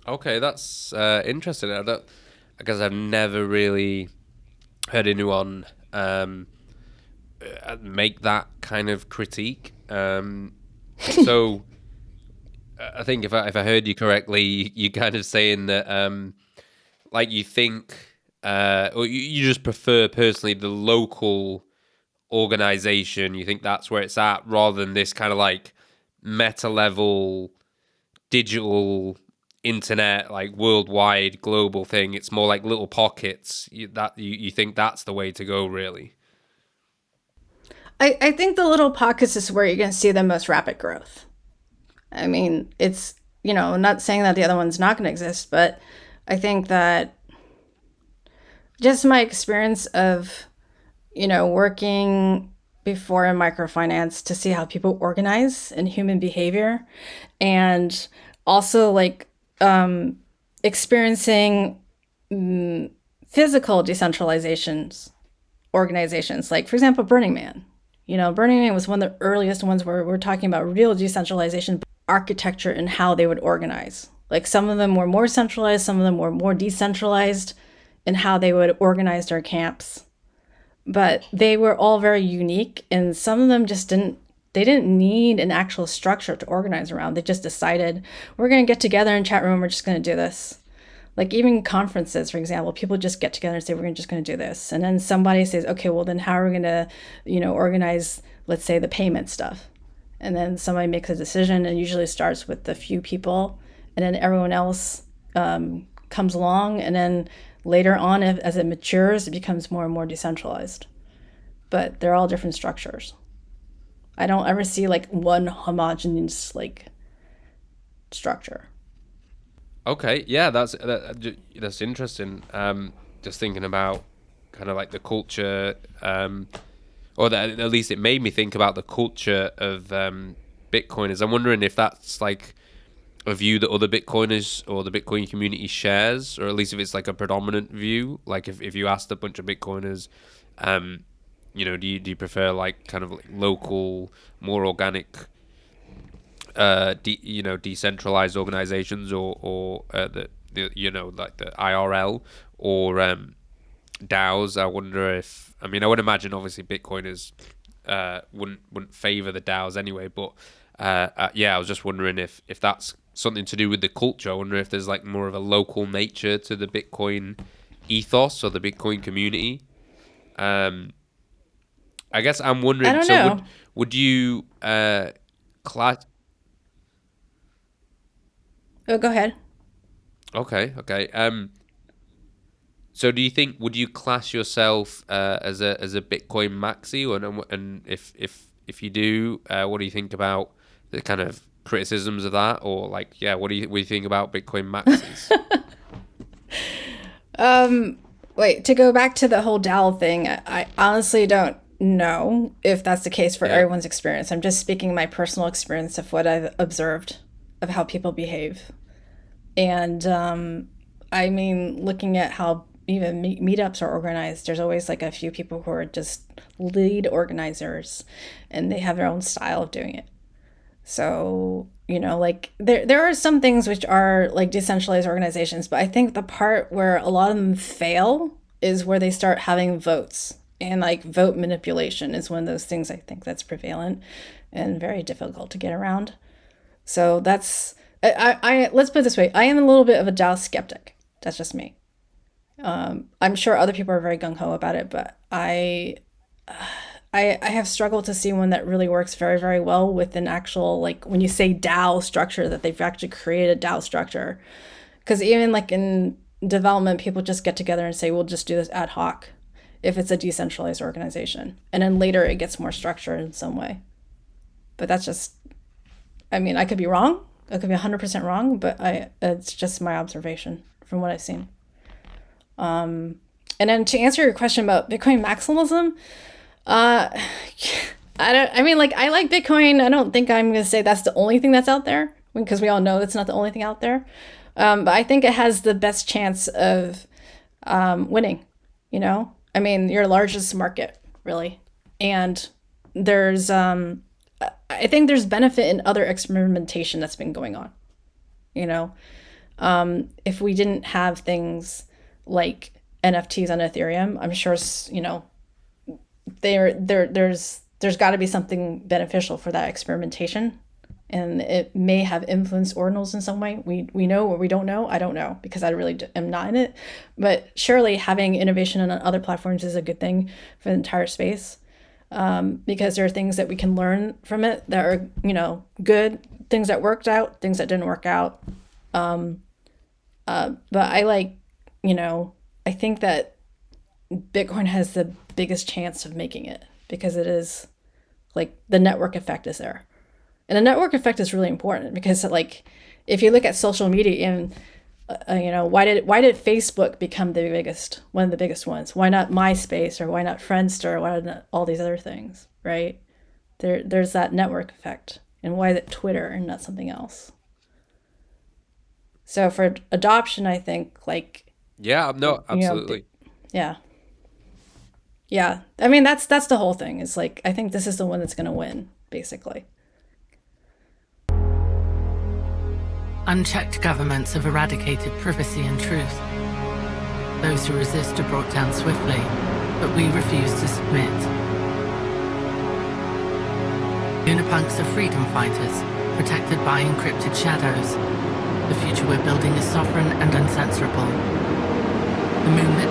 Okay, that's interesting. I guess I've never really heard anyone make that kind of critique. So I think if I heard you correctly, you kind of saying that like you think or you just prefer personally the local organization. You think that's where it's at rather than this kind of like meta level digital internet like worldwide global thing. It's more like little pockets. You think that's the way to go, really? I think the little pockets is where you're going to see the most rapid growth. I mean, it's, I'm not saying that the other one's not going to exist, but I think that just my experience of, working before in microfinance to see how people organize and human behavior, and also like experiencing physical decentralizations organizations, like for example Burning Man. Burning Man was one of the earliest ones where we're talking about real decentralization architecture and how they would organize. Like some of them were more centralized, some of them were more decentralized in how they would organize their camps. But they were all very unique, and some of them just didn't need an actual structure to organize around. They just decided we're going to get together in chat room, we're just going to do this. Like even conferences, for example, people just get together and say we're just going to do this, and then somebody says, okay, well then how are we going to, organize, let's say, the payment stuff, and then somebody makes a decision, and usually starts with the few people, and then everyone else comes along, and then later on, as it matures, it becomes more and more decentralized. But they're all different structures. I don't ever see like one homogeneous like structure. Okay, yeah, that's interesting. Just thinking about kind of like the culture, or that at least it made me think about the culture of Bitcoiners. I'm wondering if that's like a view that other Bitcoiners or the Bitcoin community shares, or at least if it's like a predominant view. Like if you asked a bunch of Bitcoiners, do you prefer like kind of like local, more organic, decentralized organizations, or the like the IRL or DAOs? I wonder if I would imagine obviously Bitcoiners wouldn't favor the DAOs anyway, but yeah, I was just wondering if that's something to do with the culture. I wonder if there's like more of a local nature to the Bitcoin ethos or the Bitcoin community. Um, I guess I'm I wondering. don't So know. would you class? Oh, go ahead. Okay, okay. So do you think would you class yourself as a Bitcoin maxi, and if you do, what do you think about the kind of criticisms of that, or like yeah, what do you think about Bitcoin maxis? Wait, to go back to the whole DAO thing, I honestly don't know if that's the case for Yeah. everyone's experience. I'm just speaking my personal experience of what I've observed of how people behave. And I mean, looking at how even meetups are organized, there's always like a few people who are just lead organizers and they have their own style of doing it. So, like there are some things which are like decentralized organizations, but I think the part where a lot of them fail is where they start having votes. And like vote manipulation is one of those things I think that's prevalent and very difficult to get around. So that's let's put it this way. I am a little bit of a DAO skeptic. That's just me. I'm sure other people are very gung ho about it, but I have struggled to see one that really works very, very well with an actual, like when you say DAO structure, that they've actually created a DAO structure. Because even like in development, people just get together and say, we'll just do this ad hoc if it's a decentralized organization. And then later it gets more structured in some way. But that's just, I mean, I could be wrong. I could be 100% wrong, but it's just my observation from what I've seen. And then to answer your question about Bitcoin maximalism, uh, I don't. I mean, like I like Bitcoin. I don't think I'm going to say that's the only thing that's out there because we all know it's not the only thing out there. But I think it has the best chance of winning. I mean, your largest market really, and there's I think there's benefit in other experimentation that's been going on. You know, If we didn't have things like NFTs on Ethereum, I'm sure, there's got to be something beneficial for that experimentation, and it may have influenced ordinals in some way. We know or we don't know. I don't know because I really am not in it. But surely having innovation on other platforms is a good thing for the entire space, because there are things that we can learn from it that are, good, things that worked out, things that didn't work out. But I think that Bitcoin has the biggest chance of making it because it is like the network effect is there. And the network effect is really important because, like, if you look at social media and, why did Facebook become one of the biggest ones? Why not MySpace, or why not Friendster? Why not all these other things, right? There's that network effect. And why is it Twitter and not something else? So for adoption, I think, like, Yeah, no, absolutely. Yeah. Yeah. I mean, that's the whole thing. It's like, I think this is the one that's going to win, basically. Unchecked governments have eradicated privacy and truth. Those who resist are brought down swiftly, but we refuse to submit. Lunapunks are freedom fighters, protected by encrypted shadows. The future we're building is sovereign and uncensorable. The movement